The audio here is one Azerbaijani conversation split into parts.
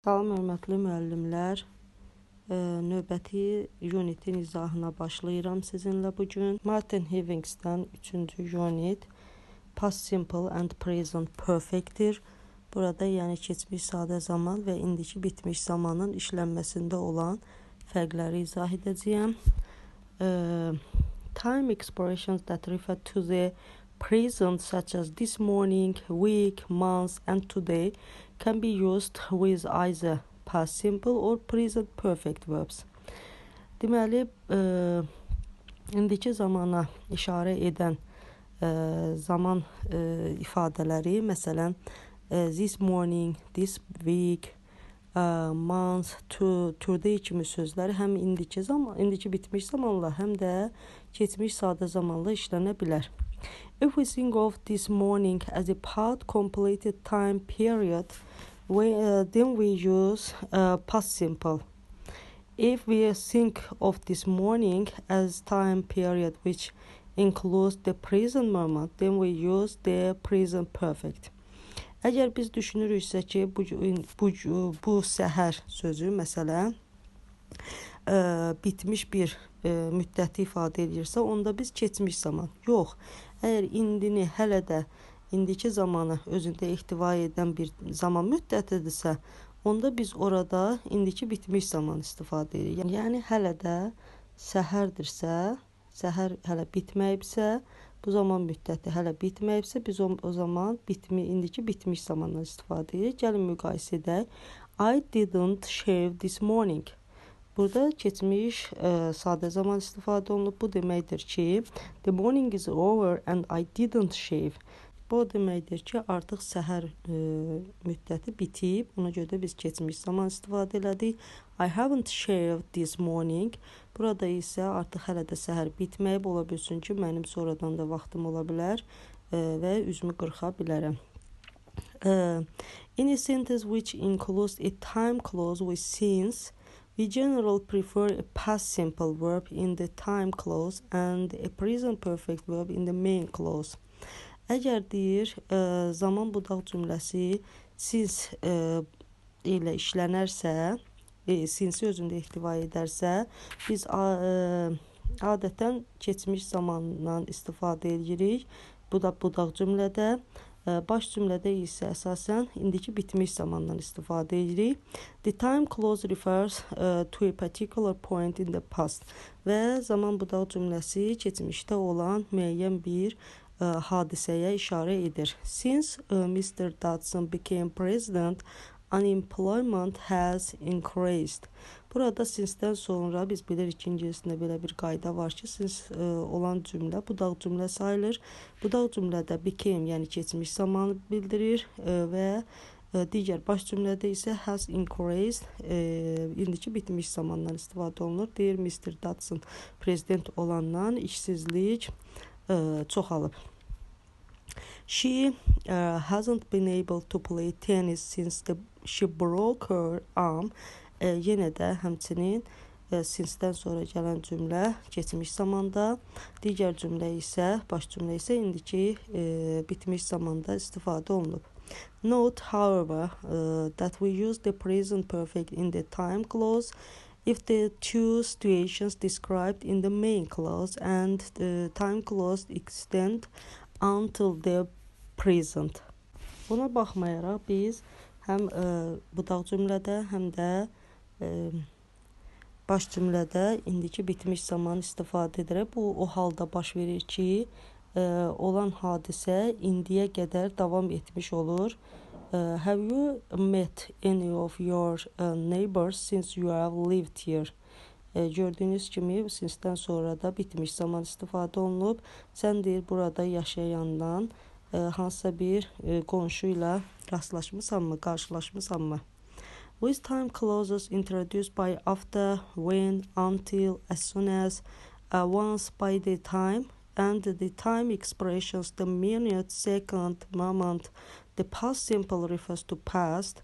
Salam, hörmətli müəllimlər. Növbəti unitin izahına başlayıram sizinlə bugün. Martin Hevings-dən 3-cü unit Past Simple and Present Perfect-dir. Burada yəni keçmiş sadə zaman və indiki bitmiş zamanın işlənməsində olan fərqləri izah edəcəyəm. Time expressions that refer to the present, such as this morning, week, month, and today, can be used with either past simple or present perfect verbs. Deməli, indiki zamana işarə edən zaman ifadələri, məsələn, this morning, this week, month, today kimi sözləri həm indiki bitmiş zamanla, həm də keçmiş sadə zamanla işlənə bilər. If we think of this morning as a past completed time period, then we use past simple. If we think of this morning as time period which includes the present moment, then we use the present perfect. Əgər biz düşünürüksə ki, bu səhər sözü, məsələn, bitmiş bir müddəti ifadə edirsə, onda biz keçmiş zaman. Yox, əgər indini hələ də indiki zamanı özündə ehtiva edən bir zaman müddətidirsə, onda biz orada indiki bitmiş zaman istifadə edirik. Yəni, hələ də səhərdirsə, səhər hələ bitməyibsə, bu zaman müddəti hələ bitməyibsə, biz o zaman indiki bitmiş zamandan istifadə edirik. Gəlin müqayisə edək. I didn't shave this morning. Burada keçmiş sadə zaman istifadə olunub. Bu deməkdir ki, the morning is over and I didn't shave. Bu deməkdir ki, artıq səhər müddəti bitib. Ona görə də biz keçmiş zaman istifadə elədik. I haven't shaved this morning. Burada isə artıq hələ də səhər bitməyib. Ola bilsin ki, mənim sonradan da vaxtım ola bilər və üzümü qırxa bilərəm. In a sentence which includes a time clause with since, we generally prefer a past simple verb in the time clause and a present perfect verb in the main clause. Əgər deyir, zaman budaq cümləsi since ilə işlənərsə, sinsi özündə ehtiva edərsə, biz adətən keçmiş zamandan istifadə edirik. Bu da budaq cümlədə. Baş cümlədə isə əsasən indiki bitmiş zamandan istifadə edirik. The time clause refers to a particular point in the past. Və zaman budaq cümləsi keçmişdə olan müəyyən bir hadisəyə işarə edir. Since Mr. Dodson became president, unemployment has increased. Burada since-dən sonra biz bilirik ki, ingiliscəsində belə bir qayda var ki, since olan cümlə budaq cümlə sayılır. Budaq cümlədə became, yəni keçmiş zamanı bildirir və digər baş cümlədə isə has increased, indiki bitmiş zamandan istifadə olunur. Deyir, Mr. Dodson prezident olandan işsizlik çoxalıb. She hasn't been able to play tennis since she broke her arm. Yenə də həmçinin since-dən sonra gələn cümlə keçmiş zamanda, digər cümlə isə, baş cümlə isə indiki bitmiş zamanda istifadə olunub. Note, however, that we use the present perfect in the time clause if the two situations described in the main clause and the time clause extend until the present. Buna baxmayaraq biz həm budaq cümlədə, həm də baş cümlədə indiki bitmiş zaman istifadə edirək. Bu o halda baş verir ki, olan hadisə indiyə qədər davam etmiş olur. Have you met any of your neighbors since you have lived here? Gördüyünüz kimi, since-dən sonra da bitmiş zaman istifadə olunub. Sən deyir, burada yaşayandan hansısa bir qonşu ilə rastlaşmısanmı, qarşılaşmısanmı? With time clauses introduced by after, when, until, as soon as, once, by the time, and the time expressions, the minute, second, moment, the past simple refers to past,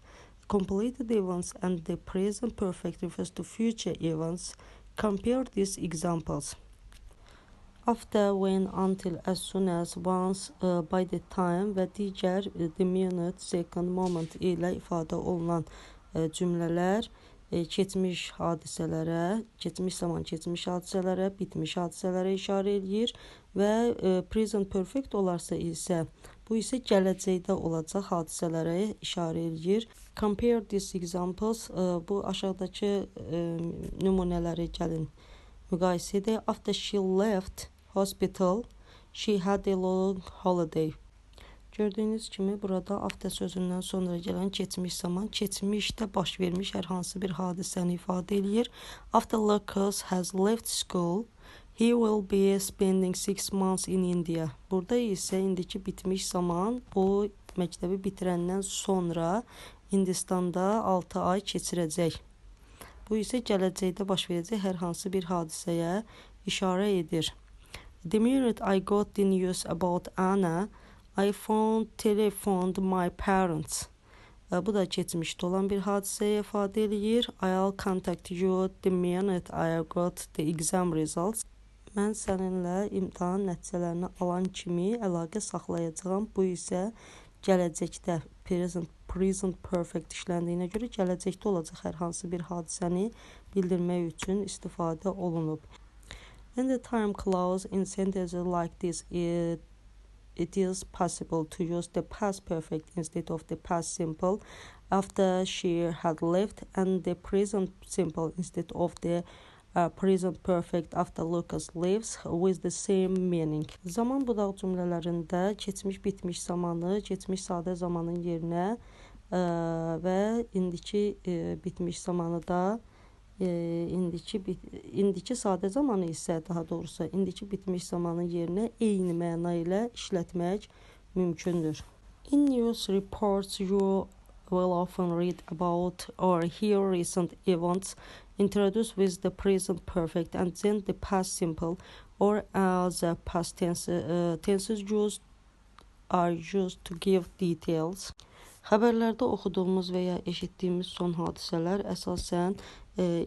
completed events, and the present perfect refers to future events. Compare these examples. After, when, until, as soon as, once, by the time və digər the minute, second, moment ilə ifadə olunan cümlələr keçmiş hadisələrə, keçmiş zaman keçmiş hadisələrə, bitmiş hadisələrə işarə edir və present perfect olarsa isə bu isə gələcəkdə olacaq hadisələrə işarə edir. Compare these examples. Bu aşağıdakı nümunələri gəlin müqayisə edək. After she left hospital, she had a long holiday. Gördüyünüz kimi burada after sözündən sonra gələn keçmiş zaman keçmişdə baş vermiş hər hansı bir hadisəni ifadə edir. After Lucas has left school, he will be spending 6 months in India. Burada isə indiki bitmiş zaman bu məktəbi bitirəndən sonra Hindistanda 6 ay keçirəcək. Bu isə gələcəkdə baş verəcək hər hansı bir hadisəyə işarə edir. The minute I got the news about Anna, I telephoned my parents. Bu da keçmişdə olan bir hadisəyə ifadə edir. I'll contact you the minute I got the exam results. Mən səninlə imtahan nəticələrini alan kimi əlaqə saxlayacağam. Bu isə gələcəkdə present perfect işləndiyinə görə gələcəkdə olacaq hər hansı bir hadisəni bildirmək üçün istifadə olunub. In the time clause in sentences like this, it is possible to use the past perfect instead of the past simple after she had left and the present simple instead of the present perfect after Lucas leaves with the same meaning. Zaman budaq cümlələrində keçmiş bitmiş zamanı keçmiş sadə zamanın yerinə və indiki bitmiş zamanı da indiki sadə zamanı isə daha doğrusu indiki bitmiş zamanın yerinə eyni məna ilə işlətmək mümkündür. In news reports you will often read about or hear recent events introduced with the present perfect and then the past simple or the past tenses are used to give details. Xəbərlərdə oxuduğumuz və ya eşitdiyimiz son hadisələr əsasən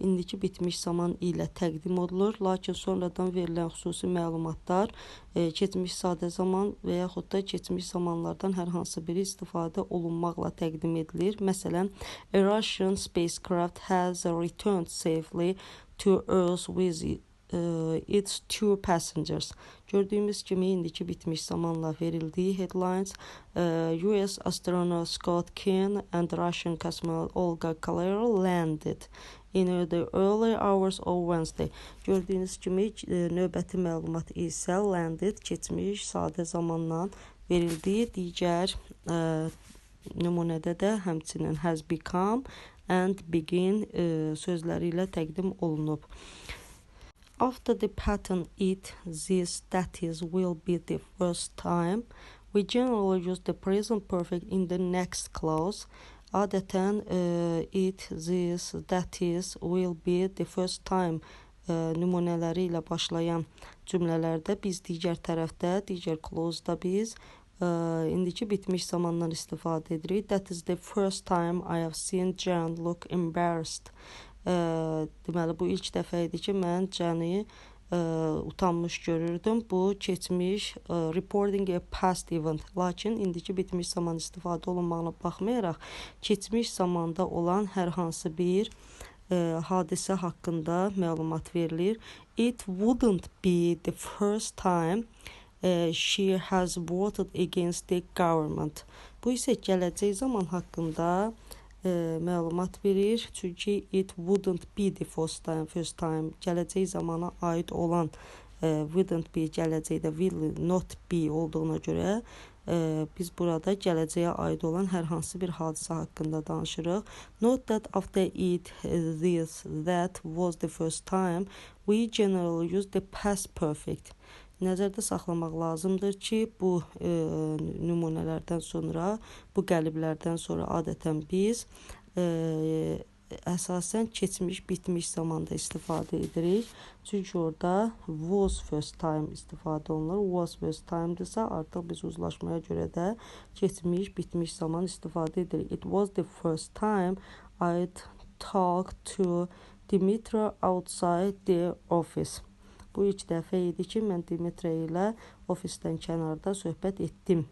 indiki bitmiş zaman ilə təqdim olunur, lakin sonradan verilən xüsusi məlumatlar keçmiş sadə zaman və yaxud da keçmiş zamanlardan hər hansı biri istifadə olunmaqla təqdim edilir. Məsələn, a Russian spacecraft has returned safely to Earth with its 2 passengers. Gördüyümüz kimi indiki bitmiş zamanla verildiyi headlines US astronaut Scott Keen and Russian cosmonaut Olga Kolyarova landed in the early hours of Wednesday. Gördüyünüz kimi növbəti məlumat isə landed keçmiş sadə zamanla verildiyi digər nümunədə də həmçinin has become and begin sözləri ilə təqdim olunub. After the pattern it, this, that is will be the first time, we generally use the present perfect in the next clause. Adətən it, this, that is will be the first time nümunələri ilə başlayan cümlələrdə biz digər tərəfdə, digər clause-da biz indiki bitmiş zamandan istifadə edirik. That is the first time I have seen Jan look embarrassed. Deməli, bu ilk dəfə idi ki, mən Cəni utanmış görürdüm. Bu keçmiş reporting a past event. Lakin indiki bitmiş zaman istifadə olunmağına baxmayaraq, keçmiş zamanda olan hər hansı bir hadisə haqqında məlumat verilir. It wouldn't be the first time she has voted against the government. Bu isə gələcək zaman haqqında məlumat verir. Çünki it wouldn't be the first time gələcək zamana aid olan wouldn't be gələcəkdə will not be olduğuna görə biz burada gələcəyə aid olan hər hansı bir hadisə haqqında danışırıq. Note that after it, this, that was the first time, we generally use the past perfect. Nəzərdə saxlamaq lazımdır ki, bu nümunələrdən sonra, bu qəliblərdən sonra adətən biz əsasən keçmiş, bitmiş zamanda istifadə edirik. Çünki orada was first time istifadə olunur. Was first time'dırsa artıq biz uzlaşmaya görə də keçmiş, bitmiş zaman istifadə edirik. It was the first time I'd talked to Dimitra outside the office. Bu ilk dəfə idi ki, mən Dimitra ilə ofisdən kənarda söhbət etdim.